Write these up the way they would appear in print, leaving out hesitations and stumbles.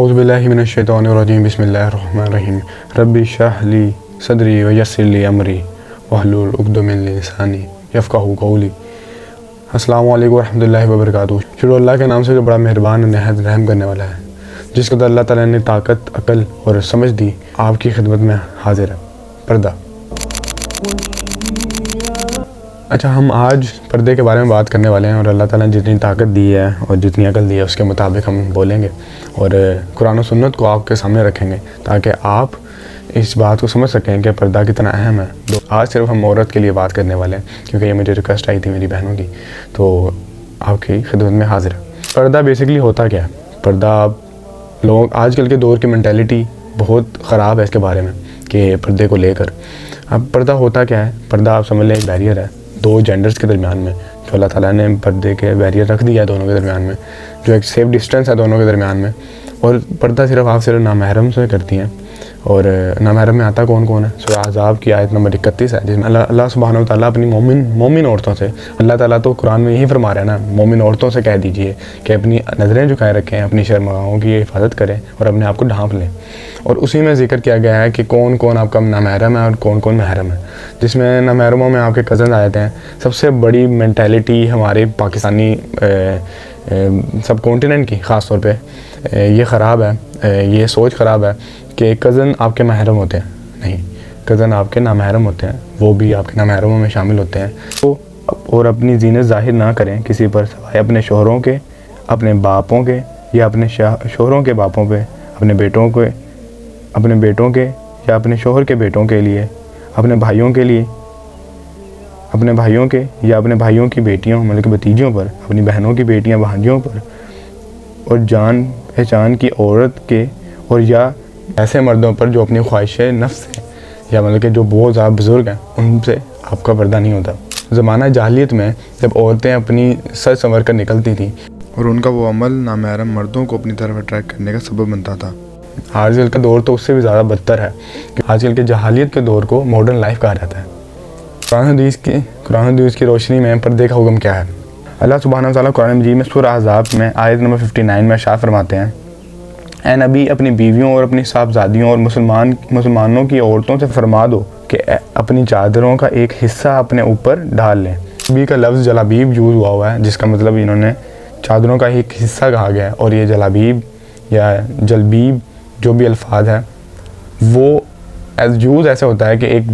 اعوذ باللہ من الشیطان الرجیم بسم اللہ الرحمن الرحیم ربی اشرح لی صدری ویسر لی امری واحلل عقدۃ من لسانی یفقہوا قولی۔ السلام علیکم ورحمۃ اللہ وبرکاتہ۔ شروع اللہ کے نام سے جو بڑا مہربان اور نہایت رحم کرنے والا ہے، جس کو اللہ تعالیٰ نے طاقت، عقل اور سمجھ دی، آپ کی خدمت میں حاضر ہے۔ پردہ۔ اچھا، ہم آج پردے کے بارے میں بات کرنے والے ہیں، اور اللہ تعالیٰ نے جتنی طاقت دی ہے اور جتنی عقل دی ہے اس کے مطابق ہم بولیں گے اور قرآن و سنت کو آپ کے سامنے رکھیں گے تاکہ آپ اس بات کو سمجھ سکیں کہ پردہ کتنا اہم ہے۔ آج صرف ہم عورت کے لیے بات کرنے والے ہیں کیونکہ یہ مجھے ریکویسٹ آئی تھی میری بہنوں کی، تو آپ کی خدمت میں حاضر ہے۔ پردہ بیسکلی ہوتا کیا ہے؟ پردہ لوگ آج کل کے دور کی مینٹیلٹی بہت خراب ہے اس کے بارے میں کہ پردے کو لے کر۔ اب پردہ ہوتا کیا ہے؟ پردہ آپ سمجھ لیں ایک بیریئر ہے دو جینڈرز کے درمیان میں، جو اللہ تعالیٰ نے پردے کے بیریئر رکھ دیا ہے دونوں کے درمیان میں، جو ایک سیف ڈسٹینس ہے دونوں کے درمیان میں۔ اور پردہ صرف نامحرم سے کرتی ہیں، اور نامحرم میں آتا کون کون ہے؟ سورہ احزاب کی آیت نمبر 31 ہے، جس میں اللہ سبحانہ و تعالیٰ اپنی مومن عورتوں سے، اللہ تعالیٰ تو قرآن میں یہی فرما رہا ہے نا، مومن عورتوں سے کہہ دیجئے کہ اپنی نظریں جھکائے رکھیں، اپنی شرمگاہوں کی حفاظت کریں اور اپنے آپ کو ڈھانپ لیں۔ اور اسی میں ذکر کیا گیا ہے کہ کون کون آپ کا نامحرم ہے اور کون کون محرم ہے، جس میں نامحرموں میں آپ کے کزن آ جاتے ہیں۔ سب سے بڑی مینٹیلٹی ہمارے پاکستانی سب کانٹیننٹ کی خاص طور پہ یہ خراب ہے، یہ سوچ خراب ہے کہ کزن آپ کے محرم ہوتے ہیں۔ نہیں، کزن آپ کے نامحرم ہوتے ہیں، وہ بھی آپ کے نامحرموں میں شامل ہوتے ہیں۔ تو اور اپنی زینت ظاہر نہ کریں کسی پر سوائے اپنے شوہروں کے، اپنے باپوں کے، یا اپنے شوہروں کے باپوں پہ، اپنے بیٹوں کے یا اپنے شوہر کے بیٹوں کے لیے، اپنے بھائیوں کے لیے، اپنے بھائیوں کے یا اپنے بھائیوں کی بیٹیوں مطلب کہ بھتیجوں پر، اپنی بہنوں کی بیٹیاں بھانجیوں پر، اور جان پہچان کی عورت کے اور یا ایسے مردوں پر جو اپنی خواہش نفس سے یا مطلب کہ جو بہت زیادہ بزرگ ہیں ان سے آپ کا پردہ نہیں ہوتا۔ زمانہ جاہلیت میں جب عورتیں اپنی سج سنور کر نکلتی تھیں اور ان کا وہ عمل نامحرم مردوں کو اپنی طرف اٹریکٹ کرنے کا سبب بنتا تھا۔ آج کل کا دور تو اس سے بھی زیادہ بدتر ہے کہ آج کل کے جاہلیت کے دور کو ماڈرن لائف کہا جاتا ہے۔ قرآن حدیث کی روشنی میں پردے کا حکم کیا ہے؟ اللہ سبحانہ و تعالیٰ قرآن مجید میں سورہ احزاب میں آیت نمبر 59 میں ارشاد فرماتے ہیں، اے نبی اپنی بیویوں اور اپنی صاحبزادیوں اور مسلمانوں کی عورتوں سے فرما دو کہ اپنی چادروں کا ایک حصہ اپنے اوپر ڈال لیں۔ نبی کا لفظ جلابیب یوز ہوا ہے، جس کا مطلب انہوں نے چادروں کا ایک حصہ کہا گیا ہے، اور یہ جلابیب یا جلبیب جو بھی الفاظ ہے وہ یوز ایسے ہوتا ہے کہ ایک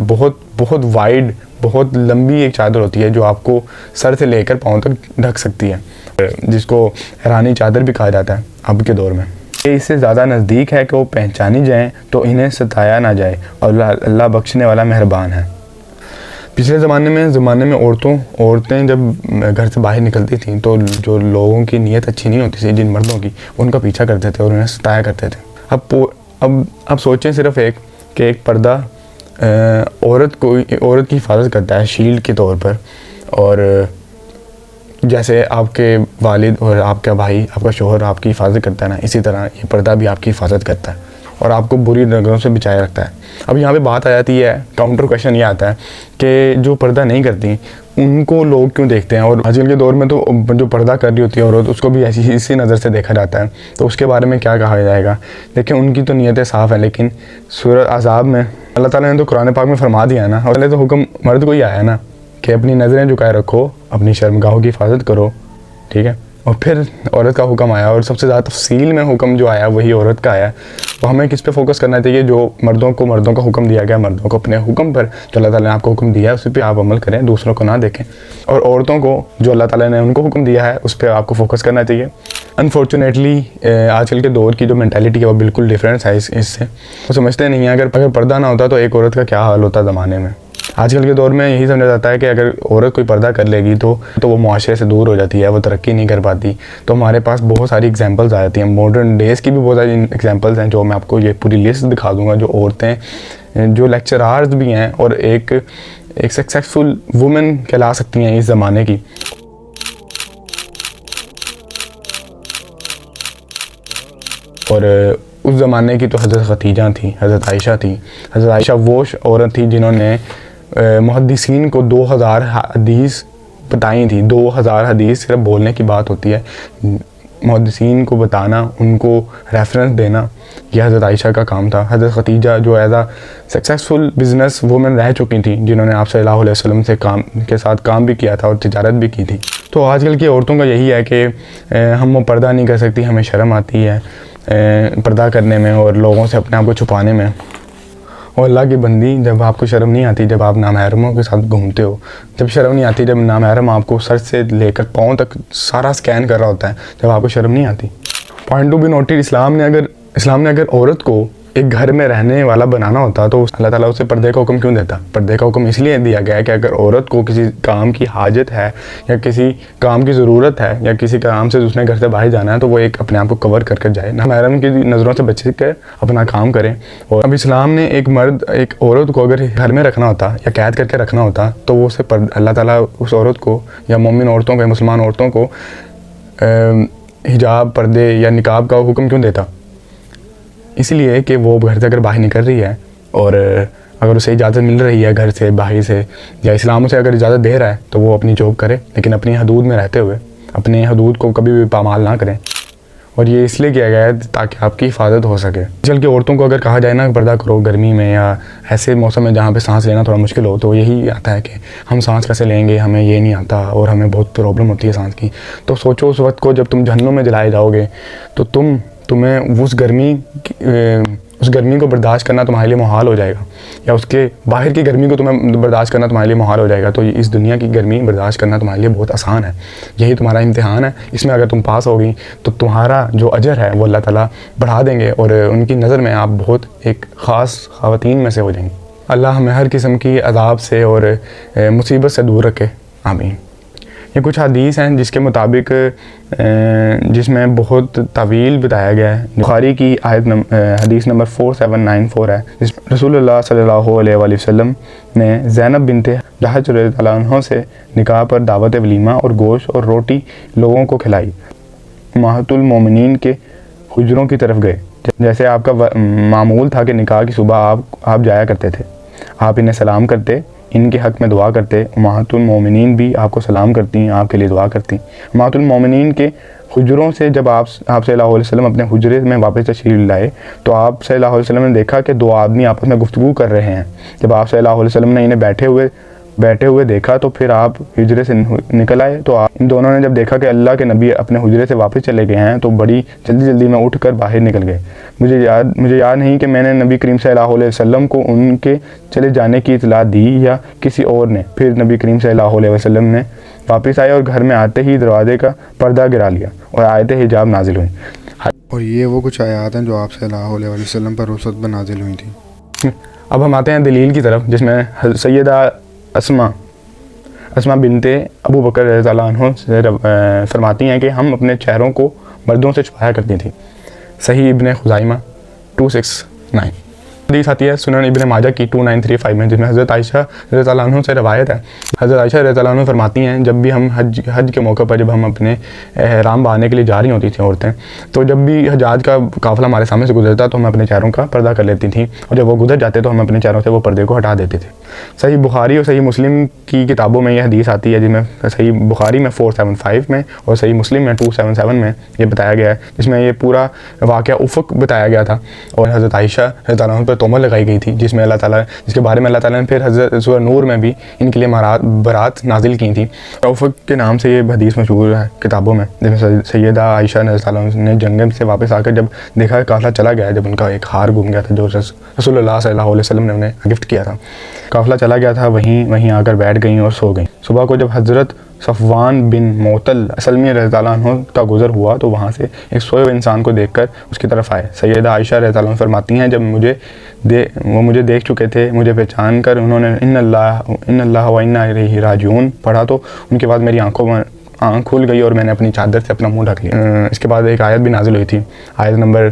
بہت وائڈ، بہت لمبی ایک چادر ہوتی ہے جو آپ کو سر سے لے کر پاؤں تک ڈھک سکتی ہے، جس کو حیرانی چادر بھی کہا جاتا ہے اب کے دور میں۔ یہ اس سے زیادہ نزدیک ہے کہ وہ پہچانی جائیں تو انہیں ستایا نہ جائے، اور اللہ بخشنے والا مہربان ہے۔ پچھلے زمانے میں عورتیں جب گھر سے باہر نکلتی تھیں تو جو لوگوں کی نیت اچھی نہیں ہوتی تھی، جن مردوں کی، ان کا پیچھا کرتے تھے اور انہیں ستایا کرتے تھے۔ اب سوچیں صرف کہ ایک پردہ عورت کی حفاظت کرتا ہے شیلڈ کے طور پر، اور جیسے آپ کے والد اور آپ کا بھائی، آپ کا شوہر آپ کی حفاظت کرتا ہے نا، اسی طرح یہ پردہ بھی آپ کی حفاظت کرتا ہے اور آپ کو بری نظروں سے بچائے رکھتا ہے۔ اب یہاں پہ بات آ جاتی ہے، کاؤنٹر کویشچن یہ آتا ہے کہ جو پردہ نہیں کرتی ان کو لوگ کیوں دیکھتے ہیں؟ اور آج کل کے دور میں تو جو پردہ کر رہی ہوتی ہے عورت، اس کو بھی اسی نظر سے دیکھا جاتا ہے، تو اس کے بارے میں کیا کہا جائے گا؟ دیکھیں، ان کی تو نیتیں صاف ہیں، لیکن سورہ احزاب میں اللہ تعالیٰ نے تو قرآن پاک میں فرما دیا ہے نا، اور پہلے تو حکم مرد کو ہی آیا ہے نا کہ اپنی نظریں جھکائے رکھو، اپنی شرمگاہوں کی حفاظت کرو، ٹھیک ہے؟ اور پھر عورت کا حکم آیا، اور سب سے زیادہ تفصیل میں حکم جو آیا وہی عورت کا آیا۔ تو ہمیں کس پہ فوکس کرنا چاہیے؟ جو مردوں کا حکم دیا گیا، مردوں کو اپنے حکم پر جو اللہ تعالیٰ نے آپ کو حکم دیا ہے اس پہ آپ عمل کریں، دوسروں کو نہ دیکھیں، اور عورتوں کو جو اللہ تعالیٰ نے ان کو حکم دیا ہے اس پہ آپ کو فوکس کرنا چاہیے۔ انفارچونیٹلی آج کل کے دور کی جو مینٹیلٹی ہے وہ بالکل ڈفرینس ہے اس سے، وہ سمجھتے نہیں ہیں اگر پردہ نہ ہوتا تو ایک عورت کا کیا حال ہوتا زمانے میں۔ آج کل کے دور میں یہی سمجھا جاتا ہے کہ اگر عورت کوئی پردہ کر لے گی تو وہ معاشرے سے دور ہو جاتی ہے، وہ ترقی نہیں کر پاتی۔ تو ہمارے پاس بہت ساری ایگزامپلز آ جاتی ہیں، ماڈرن ڈیز کی بھی بہت ساری ایگزامپلز ہیں، جو میں آپ کو یہ پوری لسٹ دکھا دوں گا، جو عورتیں جو لیکچرارز بھی ہیں اور ایک سکسیسفل وومن کہلا سکتی ہیں اس زمانے کی۔ اور اس زمانے کی تو حضرت خدیجہ تھی، حضرت عائشہ تھی۔ حضرت عائشہ وہ عورت تھی جنہوں نے محدثین کو 2000 حدیث بتائی تھی۔ 2000 حدیث صرف بولنے کی بات ہوتی ہے، محدثین کو بتانا، ان کو ریفرنس دینا، یہ حضرت عائشہ کا کام تھا۔ حضرت خدیجہ جو as a successful business woman رہ چکی تھیں، جنہوں نے آپ صلی اللہ علیہ وسلم سے کے ساتھ کام بھی کیا تھا اور تجارت بھی کی تھی۔ تو آج کل کی عورتوں کا یہی ہے کہ ہم وہ پردہ نہیں کر سکتی، ہمیں شرم آتی ہے پردہ کرنے میں اور لوگوں سے اپنے آپ کو چھپانے میں۔ اور اللہ کی بندی، جب آپ کو شرم نہیں آتی، جب آپ نامحرموں کے ساتھ گھومتے ہو، جب شرم نہیں آتی، جب نامحرم آپ کو سر سے لے کر پاؤں تک سارا سکین کر رہا ہوتا ہے، جب آپ کو شرم نہیں آتی۔ پوائنٹ ٹو بی نوٹڈ، اسلام نے اگر عورت کو ایک گھر میں رہنے والا بنانا ہوتا تو اللہ تعالیٰ اسے پردے کا حکم کیوں دیتا؟ پردے کا حکم اس لیے دیا گیا ہے کہ اگر عورت کو کسی کام کی حاجت ہے یا کسی کام کی ضرورت ہے یا کسی کام سے اس نے گھر سے باہر جانا ہے تو وہ ایک اپنے آپ کو کور کر جائے، نامحرم کی نظروں سے بچ کر اپنا کام کرے۔ اور اب اسلام نے ایک عورت کو اگر گھر میں رکھنا ہوتا یا قید کر کے رکھنا ہوتا تو وہ اسے اللہ تعالیٰ اس عورت کو یا مومن عورتوں کو یا مسلمان عورتوں کو حجاب، پردے یا نقاب کا حکم کیوں دیتا؟ اس لیے کہ وہ گھر سے اگر باہر نکل رہی ہے اور اگر اسے اجازت مل رہی ہے گھر سے، باہر سے، یا اسلام اسے اگر اجازت دے رہا ہے تو وہ اپنی جاب کرے، لیکن اپنی حدود میں رہتے ہوئے اپنے حدود کو کبھی بھی پامال نہ کریں۔ اور یہ اس لیے کیا گیا ہے تاکہ آپ کی حفاظت ہو سکے۔ چل کے عورتوں کو اگر کہا جائے نا پردہ کرو گرمی میں یا ایسے موسم میں جہاں پہ سانس لینا تھوڑا مشکل ہو، تو یہی آتا ہے کہ ہم سانس کیسے لیں گے، ہمیں یہ نہیں آتا اور ہمیں بہت پرابلم ہوتی ہے سانس کی۔ تو سوچو اس وقت کو جب تم جہنم میں جلائے جاؤ گے تو تمہیں اس گرمی کو برداشت کرنا تمہارے لیے محال ہو جائے گا، یا اس کے باہر کی گرمی کو تمہیں برداشت کرنا تمہارے لیے محال ہو جائے گا۔ تو اس دنیا کی گرمی برداشت کرنا تمہارے لیے بہت آسان ہے، یہی تمہارا امتحان ہے۔ اس میں اگر تم پاس ہوگی تو تمہارا جو اجر ہے وہ اللہ تعالیٰ بڑھا دیں گے اور ان کی نظر میں آپ بہت ایک خاص خواتین میں سے ہو جائیں گے۔ اللہ ہمیں ہر قسم کی عذاب سے اور مصیبت سے دور رکھے، آمین۔ یہ کچھ حدیث ہیں جس کے مطابق جس میں بہت طویل بتایا گیا ہے۔ بخاری کی حدیث نمبر 4794 ہے، جس رسول اللہ صلی اللہ علیہ وآلہ وسلم نے زینب بنت جحش رضی اللہ عنہ سے نکاح پر دعوت ولیمہ اور گوشت اور روٹی لوگوں کو کھلائی۔ امہات المومنین کے حجروں کی طرف گئے، جیسے آپ کا معمول تھا کہ نکاح کی صبح آپ جایا کرتے تھے، آپ انہیں سلام کرتے، ان کے حق میں دعا کرتے۔ امہات المومنین بھی آپ کو سلام کرتی ہیں، آپ کے لیے دعا کرتی۔ امہات المومنین کے حجروں سے جب آپ صلی اللہ علیہ وسلم اپنے حجرے میں واپس تشریف لائے تو آپ صلی اللہ علیہ وسلم نے دیکھا کہ دو آدمی آپس میں گفتگو کر رہے ہیں۔ جب آپ صلی اللہ علیہ وسلم نے انہیں بیٹھے ہوئے دیکھا تو پھر آپ حجرے سے نکل آئے۔ تو ان دونوں نے جب دیکھا کہ اللہ کے نبی اپنے حجرے سے واپس چلے گئے ہیں تو بڑی جلدی میں اٹھ کر باہر نکل گئے۔ مجھے یاد نہیں کہ میں نے نبی کریم صلی اللہ علیہ وسلم کو ان کے چلے جانے کی اطلاع دی یا کسی اور نے۔ پھر نبی کریم صلی اللہ علیہ وسلم نے واپس آئے اور گھر میں آتے ہی دروازے کا پردہ گرا لیا اور آیت حجاب نازل ہوئی۔ اور یہ وہ کچھ آیات ہیں جو آپ صلی اللہ علیہ وسلم پر رخصت پر نازل ہوئی تھیں۔ اب ہم آتے ہیں دلیل کی طرف، جس میں سیدہ اسما بنت ابو بکر رضی اللہ عنہ سے فرماتی ہیں کہ ہم اپنے چہروں کو مردوں سے چھپایا کرتی تھیں۔ صحیح ابن خزائمہ 269 حدیث آتی ہے سنن ابن ماجہ کی 2935 میں، جس میں حضرت عائشہ رضی اللہ عنہ سے روایت ہے۔ حضرت عائشہ رضی اللہ عنہ فرماتی ہیں جب بھی ہم حج کے موقع پر جب ہم اپنے احرام باندھنے کے لیے جا رہی ہوتی تھیں عورتیں، تو جب بھی حجاج کا قافلہ ہمارے سامنے سے گزرتا تو ہم اپنے چہروں کا پردہ کر لیتی تھیں، اور جب وہ گزر جاتے تو ہم اپنے چہروں سے وہ پردے کو ہٹا دیتے تھے۔ صحیح بخاری اور صحیح مسلم کی کتابوں میں یہ حدیث آتی ہے، جس میں صحیح بخاری میں 475 میں اور صحیح مسلم میں 277 میں یہ بتایا گیا ہے، جس میں یہ پورا واقعہ افق بتایا گیا تھا اور حضرت عائشہ رضی اللہ عنہ پر تہمت لگائی گئی تھی، جس کے بارے میں اللہ تعالیٰ نے پھر حضرت سورہ نور میں بھی ان کے لیے برات نازل کی تھی۔ افق کے نام سے یہ حدیث مشہور ہے کتابوں میں، جس میں سیدہ عائشہ رضی اللہ عنہ نے جنگ سے واپس آ کر جب دیکھا کہ قافلہ چلا گیا، جب ان کا ایک ہار گم گیا تھا جو رسول اللہ صلی اللہ علیہ وسلم نے انہیں گفٹ کیا تھا، قافلہ چلا گیا تھا، وہیں آ کر بیٹھ گئیں اور سو گئیں۔ صبح کو جب حضرت صفوان بن معطل اسلمی رضی اللہ عنہ کا گزر ہوا تو وہاں سے ایک سوئے ہوئے انسان کو دیکھ کر اس کی طرف آئے۔ سیدہ عائشہ رضی اللہ عنہ فرماتی ہیں جب وہ مجھے دیکھ چکے تھے، مجھے پہچان کر انہوں نے ان اللہ و انا الیہ راجعون پڑھا تو ان کے بعد میری آنکھ کھل گئی اور میں نے اپنی چادر سے اپنا منہ ڈھک لیا۔ اس کے بعد ایک آیت بھی نازل ہوئی تھی، آیت نمبر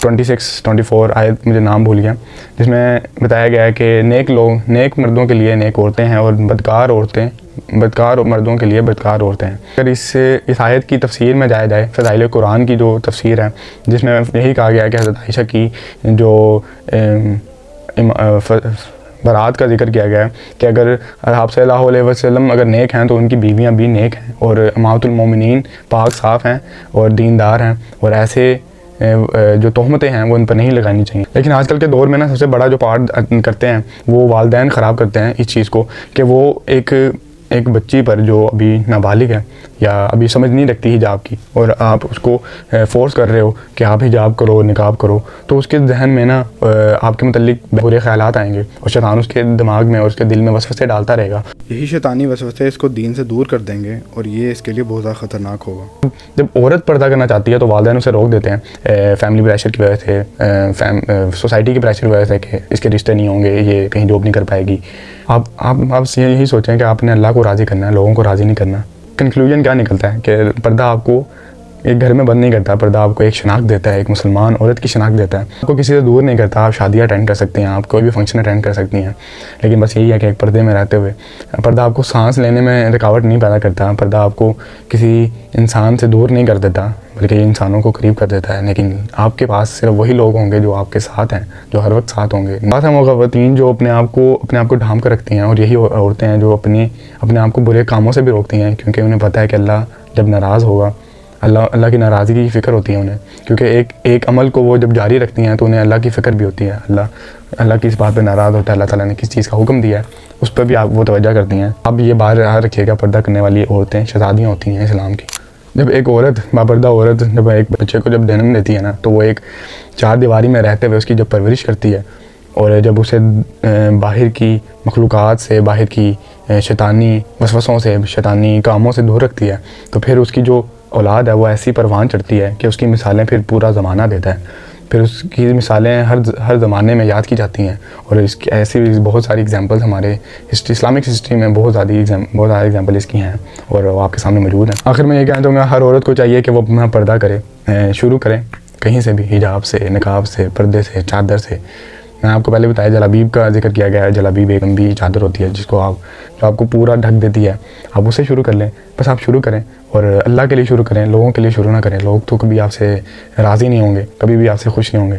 26-24 آیت مجھے نام بھول گیا، جس میں بتایا گیا ہے کہ نیک مردوں کے لیے نیک عورتیں ہیں اور بدکار مردوں کے لیے بدکار عورتیں ہیں۔ اگر اس آیت کی تفسیر میں جایا جائے، فضائل قرآن کی جو تفسیر ہے، جس میں یہی کہا گیا ہے کہ حضرت عائشہ کی جو برات کا ذکر کیا گیا ہے کہ اگر آپ صلی اللہ علیہ وسلم اگر نیک ہیں تو ان کی بیویاں بھی نیک ہیں اور امہات المومنین پاک صاف ہیں اور دیندار ہیں، اور ایسے جو تہمتیں ہیں وہ ان پر نہیں لگانی چاہیے۔ لیکن آج کل کے دور میں نا سب سے بڑا جو پارٹ کرتے ہیں وہ والدین خراب کرتے ہیں اس چیز کو، کہ وہ ایک بچی پر جو ابھی نابالغ ہے یا ابھی سمجھ نہیں رکھتی حجاب کی، اور آپ اس کو فورس کر رہے ہو کہ آپ حجاب کرو، نقاب کرو، تو اس کے ذہن میں نا آپ کے متعلق برے خیالات آئیں گے، اور شیطان اس کے دماغ میں اور اس کے دل میں وسوسے ڈالتا رہے گا۔ یہی شیطانی وسوسے اس کو دین سے دور کر دیں گے اور یہ اس کے لیے بہت زیادہ خطرناک ہوگا۔ جب عورت پردہ کرنا چاہتی ہے تو والدین اسے روک دیتے ہیں فیملی پریشر کی وجہ سے، سوسائٹی کے پریشر کی وجہ سے کہ اس کے رشتے نہیں ہوں گے، یہ کہیں جاب نہیں کر پائے گی۔ آپ یہی سوچیں کہ آپ نے اللہ کو راضی کرنا ہے، لوگوں کو راضی نہیں کرنا۔ کنکلوژن کیا نکلتا ہے کہ پردہ آپ کو ایک گھر میں بند نہیں کرتا، پردہ آپ کو ایک شناخت دیتا ہے، ایک مسلمان عورت کی شناخت دیتا ہے، آپ کو کسی سے دور نہیں کرتا۔ آپ شادیاں اٹینڈ کر سکتے ہیں، آپ کوئی بھی فنکشن اٹینڈ کر سکتی ہیں، لیکن بس یہی ہے کہ ایک پردے میں رہتے ہوئے پردہ آپ کو سانس لینے میں رکاوٹ نہیں پیدا کرتا، پردہ آپ کو کسی انسان سے دور نہیں کر دیتا بلکہ یہ انسانوں کو قریب کر دیتا ہے۔ لیکن آپ کے پاس صرف وہی لوگ ہوں گے جو آپ کے ساتھ ہیں، جو ہر وقت ساتھ ہوں گے۔ بات ہے وہ خواتین جو اپنے آپ کو ڈھانپ کر رکھتی ہیں، اور یہی عورتیں ہیں جو اپنے آپ کو برے کاموں سے بھی روکتی ہیں، کیونکہ انہیں پتہ ہے کہ اللہ جب ناراض ہوگا، اللہ کی ناراضگی کی فکر ہوتی ہے انہیں، کیونکہ ایک عمل کو وہ جب جاری رکھتی ہیں تو انہیں اللہ کی فکر بھی ہوتی ہے، اللہ کی اس بات پہ ناراض ہوتا ہے، اللہ تعالیٰ نے کس چیز کا حکم دیا ہے اس پہ بھی آپ وہ توجہ کرتی ہیں۔ اب یہ بات رکھیے گا، پردہ کرنے والی عورتیں شہزادیاں ہوتی ہیں اسلام کی۔ جب ایک عورت باپردہ عورت جب ایک بچے کو جب جنم دیتی ہے نا، تو وہ ایک چار دیواری میں رہتے ہوئے اس کی جب پرورش کرتی ہے، اور جب اسے باہر کی مخلوقات سے، باہر کی شیطانی وسوسوں سے، شیطانی کاموں سے دور رکھتی ہے، تو پھر اس کی جو اولاد ہے وہ ایسی پروان چڑھتی ہے کہ اس کی مثالیں پھر پورا زمانہ دیتا ہے، پھر اس کی مثالیں ہر زمانے میں یاد کی جاتی ہیں، اور اس کی ایسی بہت ساری ایگزامپلز ہمارے اسلامک ہسٹری میں بہت سارے ایگزامپل اس کی ہیں، اور وہ آپ کے سامنے موجود ہیں۔ آخر میں یہ کہنا چاہوں گا، ہر عورت کو چاہیے کہ وہ اپنا پردہ کرے، شروع کریں کہیں سے بھی، حجاب سے، نقاب سے، پردے سے، چادر سے۔ میں نے آپ کو پہلے بتایا جلابیب کا ذکر کیا گیا ہے، جلابیب ایک لمبی چادر ہوتی ہے جو آپ کو پورا ڈھک دیتی ہے، آپ اسے شروع کر لیں، بس آپ شروع کریں، اور اللہ کے لیے شروع کریں، لوگوں کے لیے شروع نہ کریں۔ لوگ تو کبھی آپ سے راضی نہیں ہوں گے، کبھی بھی آپ سے خوش نہیں ہوں گے،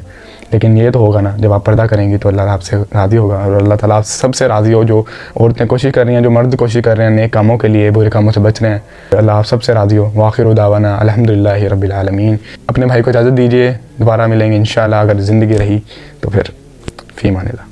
لیکن یہ تو ہوگا نا جب آپ پردہ کریں گی تو اللہ آپ سے راضی ہوگا، اور اللہ تعالیٰ آپ سب سے راضی ہو۔ جو عورتیں کوشش کر رہی ہیں، جو مرد کوشش کر رہے ہیں نیک کاموں کے لیے، برے کاموں سے بچ رہے ہیں، اللہ آپ سب سے راضی ہو۔ وآخر دعوانا الحمدللہ رب العالمین۔ اپنے بھائی کو اجازت دیجیے، دوبارہ ملیں گے انشاءاللہ، اگر زندگی رہی تو پھر فی امان اللہ۔